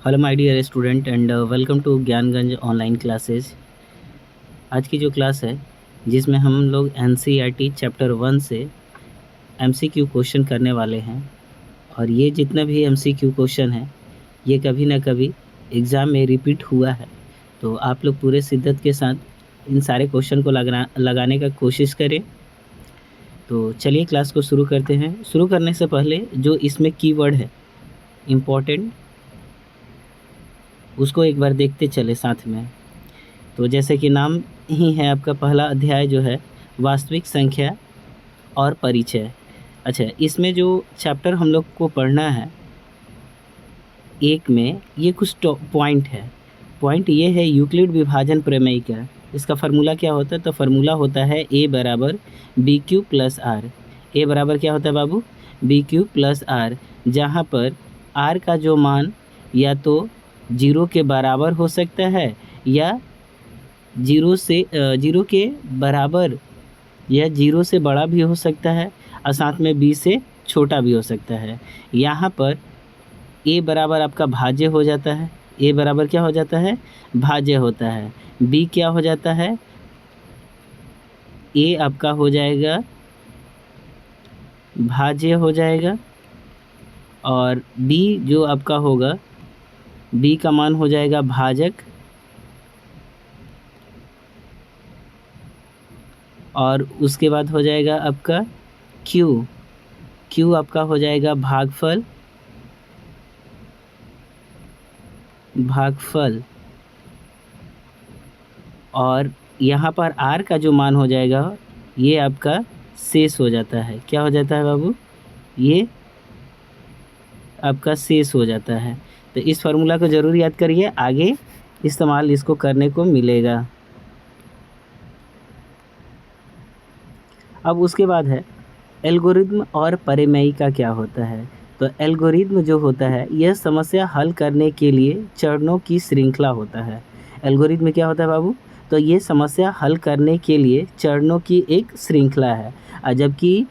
Hello my dear student and welcome to Gyanganj online classes. आज की जो क्लास है जिसमें हम लोग एनसीईआरटी चैप्टर 1 से एमसीक्यू क्वेश्चन करने वाले हैं और ये जितना भी एमसीक्यू क्वेश्चन है ये कभी ना कभी एग्ज़ाम में रिपीट हुआ है, तो आप लोग पूरे शिद्दत के साथ इन सारे क्वेश्चन को लगाने का कोशिश करें। तो चलिए क्लास को शुरू करते हैं। शुरू करने से पहले जो इसमें कीवर्ड है इम्पोर्टेंट, उसको एक बार देखते चले साथ में। तो जैसे कि नाम ही है आपका, पहला अध्याय जो है वास्तविक संख्या और परिचय। अच्छा, इसमें जो चैप्टर हम लोग को पढ़ना है एक में ये कुछ पॉइंट है। पॉइंट ये है यूक्लिड विभाजन प्रमेय का। इसका फार्मूला क्या होता है? तो फार्मूला होता है ए बराबर बी क्यू प्लस आर। ए बराबर क्या होता है बाबू? बी क्यू प्लस आर, जहाँ पर आर का जो मान या तो 0 के बराबर हो सकता है या 0 के बराबर या 0 से बड़ा भी हो सकता है और साथ में b से छोटा भी हो सकता है। यहाँ पर a बराबर आपका भाज्य हो जाता है। a बराबर क्या हो जाता है? भाज्य होता है। b क्या हो जाता है? a आपका हो जाएगा भाज्य हो जाएगा और b जो आपका होगा, b का मान हो जाएगा भाजक और उसके बाद हो जाएगा आपका Q आपका हो जाएगा भागफल और यहाँ पर R का जो मान हो जाएगा ये आपका शेष हो जाता है। क्या हो जाता है बाबू? ये आपका शेष हो जाता है। तो इस फार्मूला को ज़रूर याद करिए, आगे इस्तेमाल इसको करने को मिलेगा। अब उसके बाद है एल्गोरिदम और परिमेय का क्या होता है। तो एल्गोरिदम जो होता है यह समस्या हल करने के लिए चरणों की श्रृंखला होता है। एल्गोरिदम क्या होता है बाबू? तो ये समस्या हल करने के लिए चरणों की एक श्रृंखला है। जबकि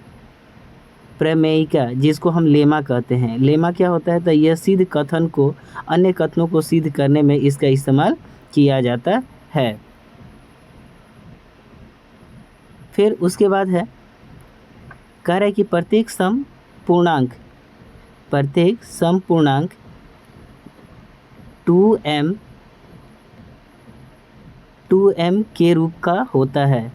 प्रमेयिका, जिसको हम लेमा कहते हैं, लेमा क्या होता है? तो यह सिद्ध कथन को अन्य कथनों को सिद्ध करने में इसका इस्तेमाल किया जाता है। फिर उसके बाद है कह रहा है कि प्रत्येक सम पूर्णांक 2m के रूप का होता है।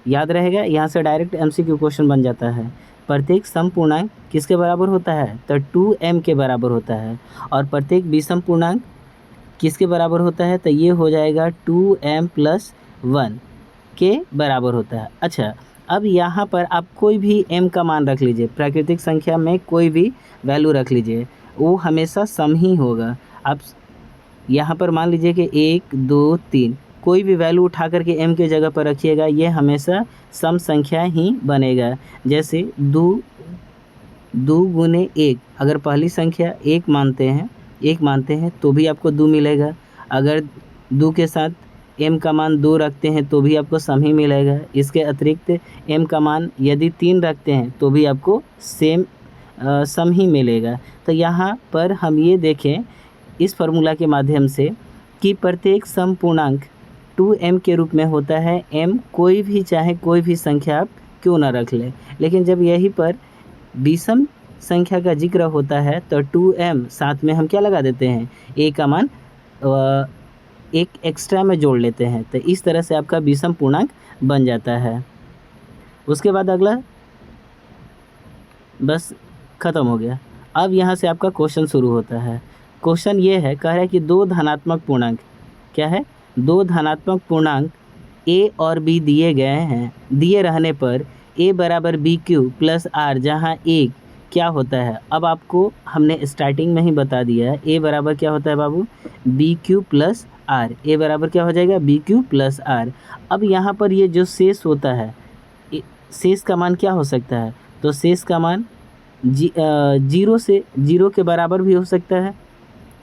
याद रहेगा, यहाँ से डायरेक्ट एमसीक्यू क्वेश्चन बन जाता है। प्रत्येक सम पूर्णांक किसके बराबर होता है? तो 2m के बराबर होता है। और प्रत्येक विषम पूर्णांक किसके बराबर होता है? तो ये हो जाएगा 2m + 1 के बराबर होता है। अच्छा, अब यहाँ पर आप कोई भी m का मान रख लीजिए, प्राकृतिक संख्या में कोई भी वैल्यू रख लीजिए, वो हमेशा सम ही होगा। आप यहाँ पर मान लीजिए कि 1 2 3 कोई भी वैल्यू उठा करके m के जगह पर रखिएगा, ये हमेशा सम संख्या ही बनेगा। जैसे 2 गुने 1, अगर पहली संख्या 1 मानते हैं तो भी आपको 2 मिलेगा। अगर 2 के साथ m का मान 2 रखते हैं तो भी आपको सम ही मिलेगा। इसके अतिरिक्त m का मान यदि 3 रखते हैं तो भी आपको सेम सम ही मिलेगा। तो यहाँ पर हम ये देखें इस फार्मूला के माध्यम से कि प्रत्येक सम पूर्णांक 2m के रूप में होता है। m कोई भी चाहे कोई भी संख्या आप क्यों ना रख लें, लेकिन जब यहीं पर विषम संख्या का जिक्र होता है तो 2m साथ में हम क्या लगा देते हैं? a का मान एक एक्स्ट्रा में जोड़ लेते हैं। तो इस तरह से आपका विषम पूर्णांक बन जाता है। उसके बाद अगला बस ख़त्म हो गया। अब यहाँ से आपका क्वेश्चन शुरू होता है। क्वेश्चन ये है, कह रहा है कि 2 धनात्मक पूर्णांक, क्या है? 2 धनात्मक पूर्णांक a और b दिए गए हैं। दिए रहने पर a बराबर BQ + r, जहाँ a क्या होता है? अब आपको हमने स्टार्टिंग में ही बता दिया है a बराबर क्या होता है बाबू? BQ + r। a बराबर क्या हो जाएगा? BQ + r। अब यहाँ पर ये जो शेष होता है, शेष का मान क्या हो सकता है? तो शेष का मान 0 के बराबर भी हो सकता है।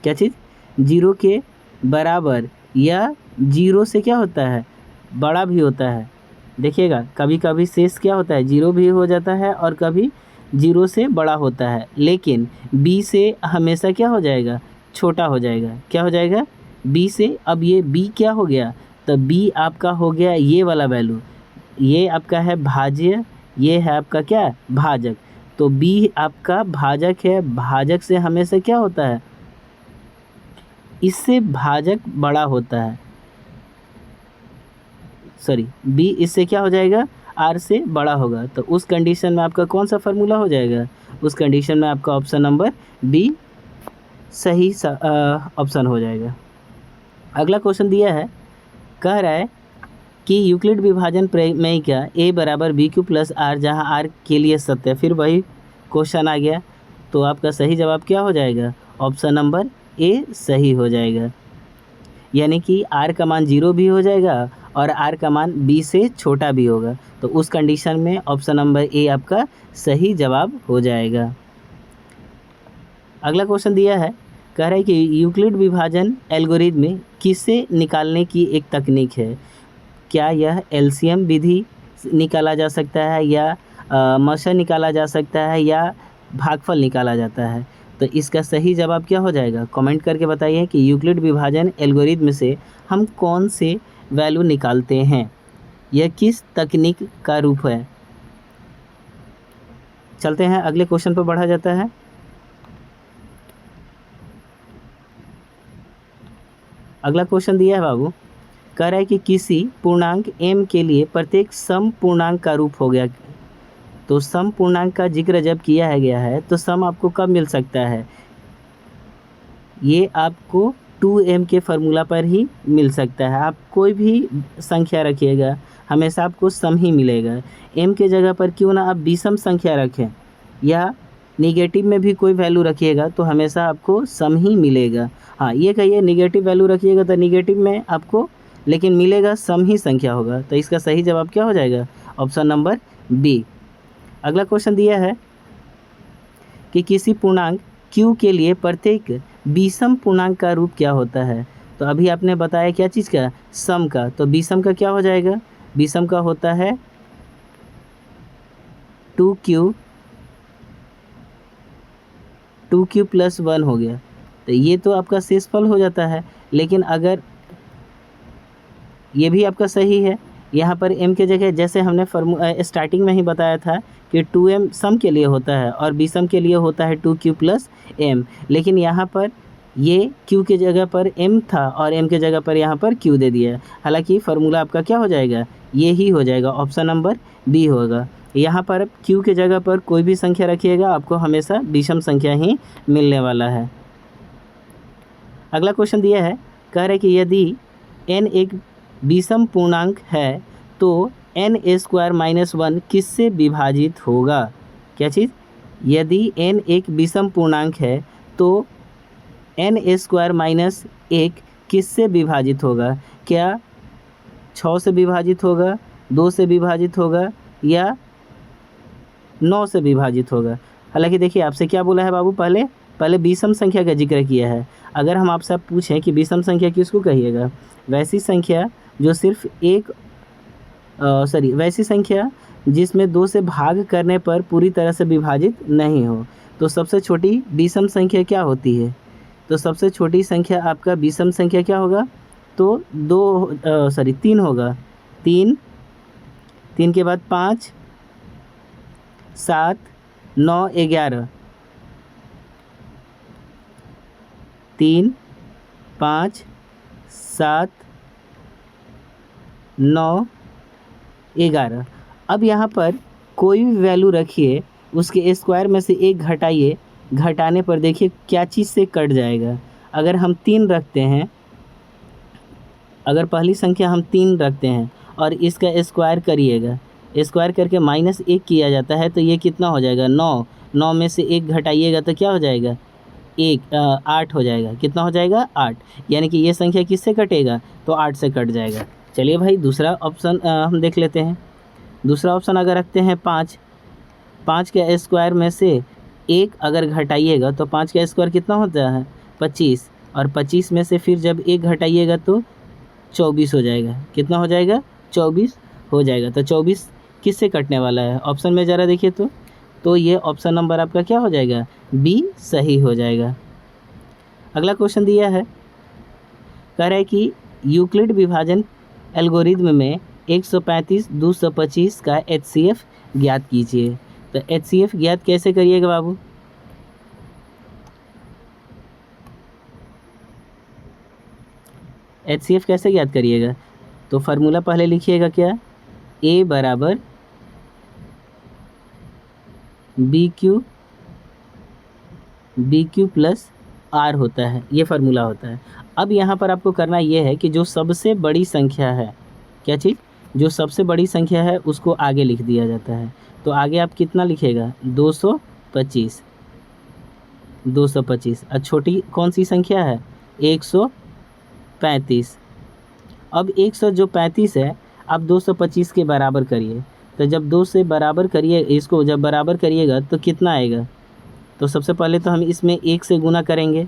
क्या चीज़? 0 के बराबर या 0 से क्या होता है? बड़ा भी होता है। देखिएगा, कभी कभी शेष क्या होता है? 0 भी हो जाता है और कभी 0 से बड़ा होता है, लेकिन b से हमेशा क्या हो जाएगा? छोटा हो जाएगा। क्या हो जाएगा? b से। अब ये b क्या हो गया? तो b आपका हो गया ये वाला वैल्यू, ये आपका है भाज्य, ये है आपका क्या? भाजक। तो b आपका भाजक है, भाजक से हमेशा क्या होता है? इससे भाजक बड़ा होता है, सॉरी b इससे क्या हो जाएगा? r से बड़ा होगा। तो उस कंडीशन में आपका कौन सा फार्मूला हो जाएगा? उस कंडीशन में आपका ऑप्शन नंबर b सही ऑप्शन हो जाएगा। अगला क्वेश्चन दिया है, कह रहा है कि यूक्लिड विभाजन प्रमेय का a बराबर बी क्यू प्लस आर, जहाँ r के लिए सत्य है। फिर वही क्वेश्चन आ गया, तो आपका सही जवाब क्या हो जाएगा? ऑप्शन नंबर a सही हो जाएगा। यानी कि r का मान 0 भी हो जाएगा और r का मान b से छोटा भी होगा। तो उस कंडीशन में ऑप्शन नंबर a आपका सही जवाब हो जाएगा। अगला क्वेश्चन दिया है, कह रहा है कि यूक्लिड विभाजन एल्गोरिथम किसे निकालने की एक तकनीक है। क्या यह एलसीएम विधि निकाला जा सकता है, या मशा निकाला जा सकता है, या भागफल निकाला जाता है? तो इसका सही जवाब क्या हो जाएगा? कमेंट करके बताइए कि यूक्लिड विभाजन एल्गोरिथम से हम कौन से वैल्यू निकालते हैं, यह किस तकनीक का रूप है। चलते हैं अगले क्वेश्चन पर बढ़ा जाता है। अगला क्वेश्चन दिया है बाबू, कह रहा है कि किसी पूर्णांक m के लिए प्रत्येक सम पूर्णांक का रूप हो गया। तो सम पूर्णांक का जिक्र जब किया है गया है तो सम आपको कब मिल सकता है? ये आपको 2m के फार्मूला पर ही मिल सकता है। आप कोई भी संख्या रखिएगा हमेशा आपको सम ही मिलेगा। m के जगह पर क्यों ना आप विषम संख्या रखें या निगेटिव में भी कोई वैल्यू रखिएगा तो हमेशा आपको सम ही मिलेगा। हाँ, ये कहिए निगेटिव वैल्यू रखिएगा तो निगेटिव में आपको लेकिन मिलेगा सम ही संख्या होगा। तो इसका सही जवाब क्या हो जाएगा? Option number B. अगला क्वेश्चन दिया है कि किसी पूर्णांक q के लिए प्रत्येक विषम पूर्णांक का रूप क्या होता है। तो अभी आपने बताया क्या चीज़ का? सम का। तो विषम का क्या हो जाएगा? विषम का होता है 2q प्लस 1 हो गया। तो ये तो आपका शेषफल हो जाता है। लेकिन अगर ये भी आपका सही है, यहाँ पर m के जगह जैसे हमने स्टार्टिंग में ही बताया था कि 2m सम के लिए होता है और विषम के लिए होता है 2q प्लस m। लेकिन यहाँ पर ये q के जगह पर m था और m के जगह पर यहाँ पर q दे दिया है। हालांकि फार्मूला आपका क्या हो जाएगा? ये ही हो जाएगा, ऑप्शन नंबर बी होगा। यहाँ पर q के जगह पर कोई भी संख्या रखिएगा आपको हमेशा विषम संख्या ही मिलने वाला है। अगला क्वेश्चन दिया है, कह रहे कि यदि n एक विषम पूर्णांक है तो n² - 1 किससे विभाजित होगा? क्या चीज़? यदि n एक विषम पूर्णांक है तो n² - 1 किससे विभाजित होगा? क्या 6 से विभाजित होगा, 2 से विभाजित होगा, या 9 से विभाजित होगा? हालांकि देखिए आपसे क्या बोला है बाबू, पहले विषम संख्या का जिक्र किया है। अगर हम आपसे पूछें कि विषम संख्या किसको कहिएगा? वैसी संख्या जो सिर्फ वैसी संख्या जिसमें 2 से भाग करने पर पूरी तरह से विभाजित नहीं हो। तो सबसे छोटी विषम संख्या क्या होती है? तो सबसे छोटी संख्या आपका विषम संख्या क्या होगा? तो 3 होगा। 3 के बाद 5, 7, 9, 11। 3, 5, 7, 9, 11। अब यहाँ पर कोई भी वैल्यू रखिए, उसके स्क्वायर में से 1 घटाइए, घटाने पर देखिए क्या चीज़ से कट जाएगा। अगर हम 3 रखते हैं, अगर पहली संख्या हम 3 रखते हैं और इसका स्क्वायर करिएगा, स्क्वायर करके -1 किया जाता है तो ये कितना हो जाएगा? 9। 9 में से 1 घटाइएगा तो क्या हो जाएगा? 8 हो जाएगा। कितना हो जाएगा? 8। यानी कि ये संख्या किससे कटेगा? तो 8 से कट जाएगा। चलिए भाई दूसरा ऑप्शन हम देख लेते हैं। दूसरा ऑप्शन अगर रखते हैं 5, 5 के स्क्वायर में से 1 अगर घटाइएगा तो 5 का स्क्वायर कितना होता है? 25। और 25 में से फिर जब 1 घटाइएगा तो 24 हो जाएगा। कितना हो जाएगा? 24 हो जाएगा। तो 24 किससे कटने वाला है? ऑप्शन में ज़रा देखिए तो ये ऑप्शन नंबर आपका क्या हो जाएगा? बी सही हो जाएगा। अगला क्वेश्चन दिया है, कह रहा है कि यूक्लिड विभाजन एल्गोरिथ्म में 135 225 का HCF ज्ञात कीजिए। तो HCF ज्ञात कैसे करिएगा बाबू? HCF कैसे ज्ञात करिएगा? तो फार्मूला पहले लिखिएगा क्या, A बराबर बी क्यू प्लस आर होता है, ये फार्मूला होता है। अब यहाँ पर आपको करना ये है कि जो सबसे बड़ी संख्या है, क्या चीज़, जो सबसे बड़ी संख्या है उसको आगे लिख दिया जाता है। तो आगे आप कितना लिखेगा, 225 और छोटी कौन सी संख्या है, 135। अब 135 है, आप 225 के बराबर करिए। तो जब 2 से बराबर करिए, इसको जब बराबर करिएगा तो कितना आएगा, तो सबसे पहले तो हम इसमें 1 से गुना करेंगे।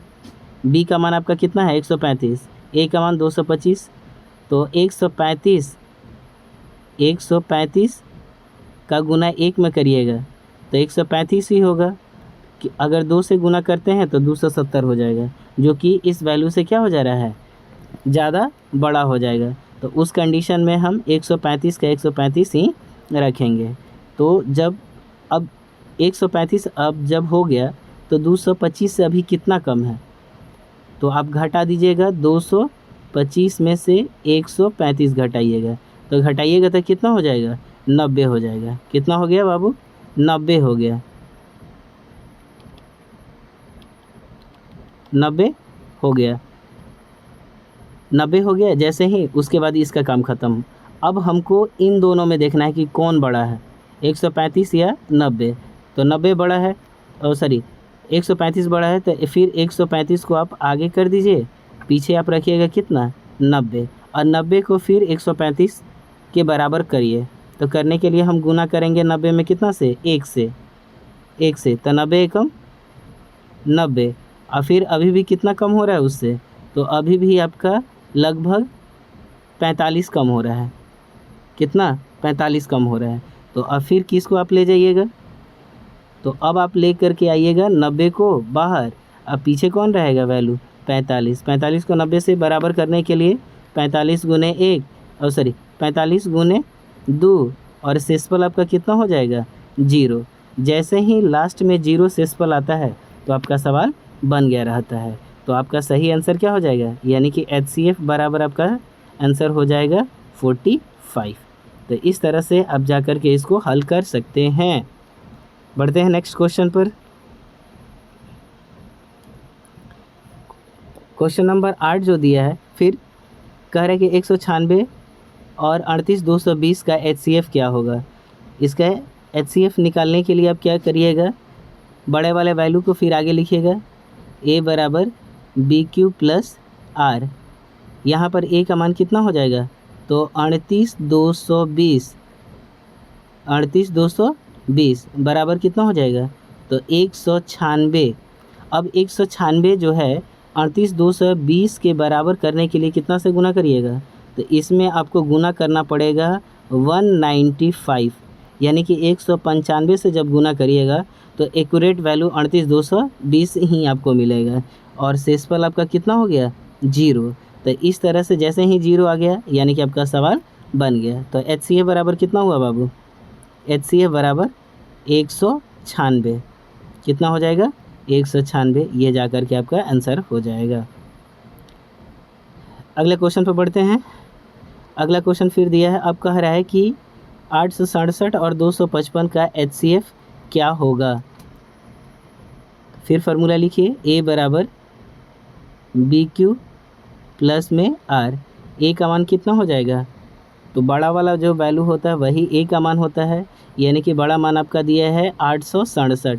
b का मान आपका कितना है, 135, a का मान 225, तो 135 का गुना 1 में करिएगा तो 135 ही होगा। कि अगर 2 से गुना करते हैं तो 270 हो जाएगा, जो कि इस वैल्यू से क्या हो जा रहा है, ज़्यादा बड़ा हो जाएगा। तो उस कंडीशन में हम 135 का 135 ही रखेंगे। तो जब अब 135 अब जब हो गया तो 225 से अभी कितना कम है, तो आप घटा दीजिएगा, 225 में से 135 घटाइएगा, तो घटाइएगा तो कितना हो जाएगा, 90 हो जाएगा। कितना हो गया बाबू, 90 हो गया, 90 हो गया, 90 हो गया। जैसे ही उसके बाद इसका काम ख़त्म। अब हमको इन दोनों में देखना है कि कौन बड़ा है, 135 या 90। तो 90 बड़ा है, और सॉरी 135 बड़ा है, तो फिर 135 को आप आगे कर दीजिए, पीछे आप रखिएगा कितना, 90, और 90 को फिर 135 के बराबर करिए। तो करने के लिए हम गुना करेंगे 90 में कितना से, 1 से, तो 90 एकम 90, और फिर अभी भी कितना कम हो रहा है उससे, तो अभी भी आपका लगभग 45 कम हो रहा है। कितना, 45 कम हो रहा है। तो अब फिर किसको आप ले जाइएगा, तो अब आप ले करके आइएगा 90 को बाहर, अब पीछे कौन रहेगा वैल्यू, 45 को 90 से बराबर करने के लिए 45 गुने 1 और सॉरी 45 गुने 2 और शेषफल आपका कितना हो जाएगा, 0। जैसे ही लास्ट में 0 शेषफल आता है तो आपका सवाल बन गया रहता है। तो आपका सही आंसर क्या हो जाएगा, यानी कि HCF बराबर आपका आंसर हो जाएगा 45। तो इस तरह से आप जा कर के इसको हल कर सकते हैं। बढ़ते हैं नेक्स्ट क्वेश्चन पर। क्वेश्चन नंबर 8 जो दिया है, फिर कह रहे हैं कि 196 और 38 220 का HCF क्या होगा। इसका HCF निकालने के लिए आप क्या करिएगा, बड़े वाले वैल्यू को फिर आगे लिखिएगा, a बराबर BQ प्लस R। यहाँ पर a का मान कितना हो जाएगा, तो 38 220 बराबर कितना हो जाएगा, तो 196। अब 196 जो है 38 220 के बराबर करने के लिए कितना से गुना करिएगा, तो इसमें आपको गुना करना पड़ेगा 195, यानी कि 195 से जब गुना करिएगा तो एक्यूरेट वैल्यू 38 220 ही आपको मिलेगा, और शेषफल आपका कितना हो गया, 0। तो इस तरह से जैसे ही 0 आ गया यानी कि आपका सवाल बन गया। तो HCF बराबर कितना हुआ बाबू, HCF बराबर 196, कितना हो जाएगा, 196, ये जा कर के आपका आंसर हो जाएगा। अगले क्वेश्चन पर बढ़ते हैं। अगला क्वेश्चन फिर दिया है, अब कह रहा है कि 867 और 255 का HCF क्या होगा। फिर फार्मूला लिखिए, a बराबर BQ प्लस में R। a का मान कितना हो जाएगा, तो बड़ा वाला जो वैल्यू होता है वही a का मान होता है, यानी कि बड़ा मान आपका दिया है 867,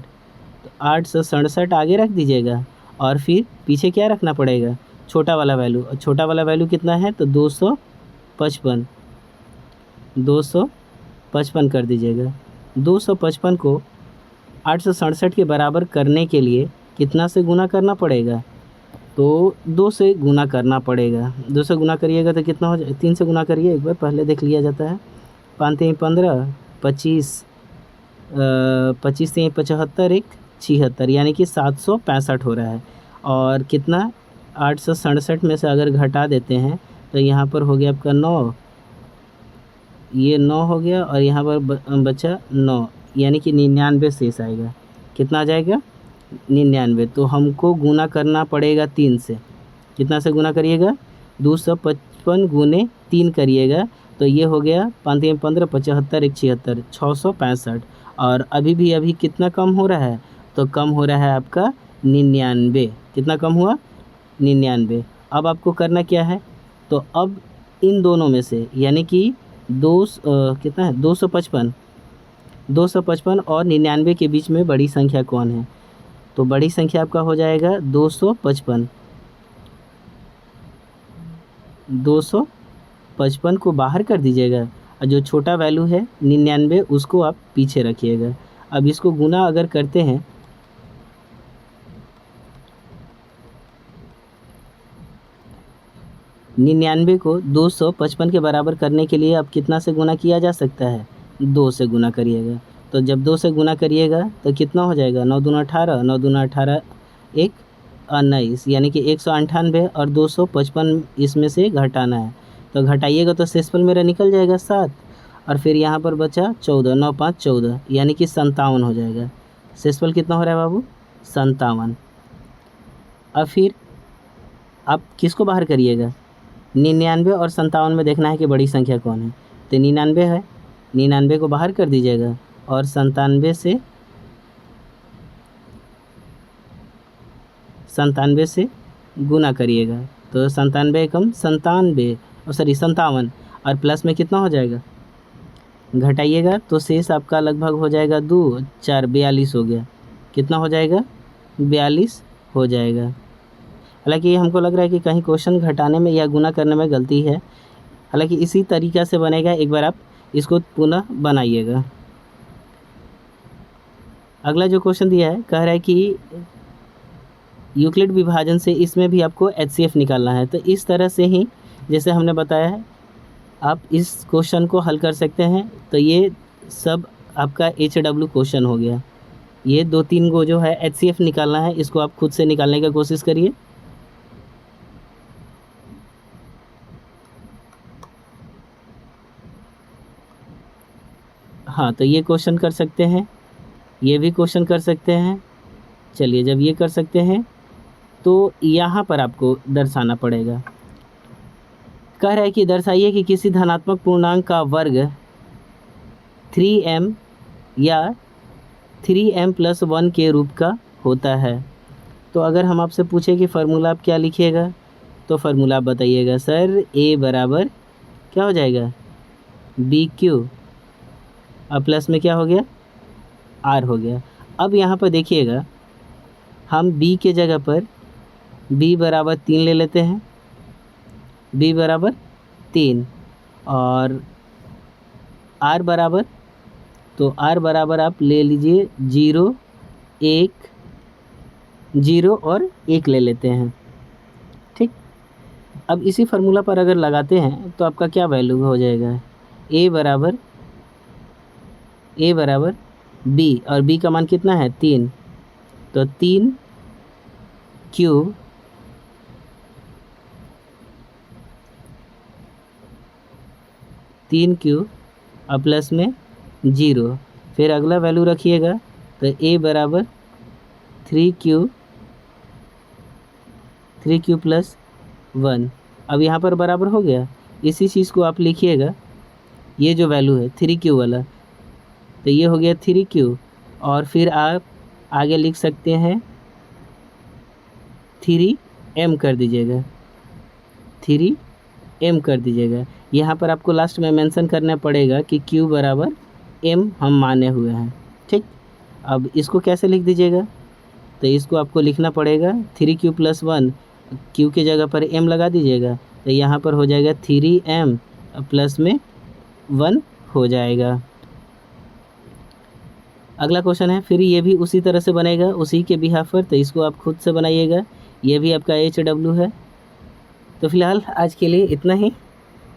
तो 867 आगे रख दीजिएगा, और फिर पीछे क्या रखना पड़ेगा, छोटा वाला वैल्यू। और छोटा वाला वैल्यू कितना है, तो 255 कर दीजिएगा। 255 को 867 के बराबर करने के लिए कितना से गुना करना पड़ेगा, तो 2 से गुना करना पड़ेगा। 2 से गुना करिएगा तो कितना हो जाए, 3 से गुना करिए, एक बार पहले देख लिया जाता है। 5 3 15, 25 25 3 75, 1 76, यानी कि 765 हो रहा है। और कितना 867 में से अगर घटा देते हैं तो यहाँ पर हो गया आपका 9, ये 9 हो गया और यहाँ पर बचा 9, यानी कि 99 शेष आएगा। कितना आ जाएगा? 99। तो हमको गुना करना पड़ेगा 3 से। कितना से गुना करिएगा? 255 गुने 3 करिएगा तो ये हो गया 5 3 15 75 1 76 665। और अभी कितना कम हो रहा है? तो कम हो रहा है आपका 99। कितना कम हुआ? 99। अब आपको करना क्या है? तो अब इन दोनों में से यानी कि कितना है 255 और 99 के बीच में बड़ी संख्या कौन है? तो बड़ी संख्या आपका हो जाएगा 255। 255 को बाहर कर दीजिएगा और जो छोटा वैल्यू है 99 उसको आप पीछे रखिएगा। अब इसको गुना अगर करते हैं 99 को 255 के बराबर करने के लिए अब कितना से गुना किया जा सकता है? 2 से गुना करिएगा। तो जब 2 से गुना करिएगा तो कितना हो जाएगा? 9 दूना 18, 9 दूना 18 1 19, यानी कि 198 और 255 इसमें से घटाना है। तो घटाइएगा तो शेषफल मेरा निकल जाएगा 7 और फिर यहाँ पर बचा 14, 9 5 14, यानी कि 57 हो जाएगा। शेषफल कितना हो रहा है बाबू? 57। अब फिर आप किसको बाहर करिएगा? 99 और 57 में देखना है कि बड़ी संख्या कौन है। तो 99 है, 99 को बाहर कर दीजिएगा और 97 से गुना करिएगा। तो 97 कम 57 और प्लस में कितना हो जाएगा? घटाइएगा तो शेष आपका लगभग हो जाएगा 2 4 42 हो गया। कितना हो जाएगा? 42 हो जाएगा। हालांकि हमको लग रहा है कि कहीं क्वेश्चन घटाने में या गुना करने में गलती है। हालांकि इसी तरीक़ा से बनेगा, एक बार आप इसको पुनः बनाइएगा। अगला जो क्वेश्चन दिया है कह रहा है कि यूक्लिड विभाजन से इसमें भी आपको HCF निकालना है। तो इस तरह से ही जैसे हमने बताया है आप इस क्वेश्चन को हल कर सकते हैं। तो ये सब आपका HW क्वेश्चन हो गया। ये 2-3 को जो है HCF निकालना है, इसको आप खुद से निकालने की कोशिश करिए। हाँ, तो ये क्वेश्चन कर सकते हैं, ये भी क्वेश्चन कर सकते हैं। चलिए, जब ये कर सकते हैं तो यहाँ पर आपको दर्शाना पड़ेगा। कह रहा है कि दर्शाइए कि किसी धनात्मक पूर्णांक का वर्ग 3m या 3m+1 के रूप का होता है। तो अगर हम आपसे पूछे कि फार्मूला आप क्या लिखिएगा, तो फार्मूला आप बताइएगा। सर a बराबर क्या हो जाएगा? BQ और प्लस में क्या हो गया? R हो गया। अब यहाँ पर देखिएगा, हम b के जगह पर b बराबर 3 ले लेते हैं। b बराबर 3 और r बराबर, तो r बराबर आप ले लीजिए 0 1 0 और 1 ले लेते हैं। ठीक, अब इसी फार्मूला पर अगर लगाते हैं तो आपका क्या वैल्यू हो जाएगा? a बराबर b और b का मान कितना है? 3। तो 3 क्यूब और प्लस में 0, फिर अगला वैल्यू रखिएगा। तो a बराबर 3 क्यूब प्लस 1। अब यहाँ पर बराबर हो गया। इसी चीज़ को आप लिखिएगा, ये जो वैल्यू है 3 क्यूब वाला, तो ये हो गया 3 क्यूब और फिर आप आगे लिख सकते हैं 3m कर दीजिएगा, 3m कर दीजिएगा। यहाँ पर आपको लास्ट में मेंशन करना पड़ेगा कि q बराबर m हम माने हुए हैं। ठीक, अब इसको कैसे लिख दीजिएगा? तो इसको आपको लिखना पड़ेगा 3q + 1, q के जगह पर m लगा दीजिएगा। तो यहाँ पर हो जाएगा 3m प्लस में 1 हो जाएगा। अगला क्वेश्चन है, फिर ये भी उसी तरह से बनेगा, उसी के बिहाफ पर। तो इसको आप खुद से बनाइएगा। ये भी आपका HW है। तो फिलहाल आज के लिए इतना ही,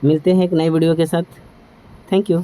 मिलते हैं एक नई वीडियो के साथ। Thank you.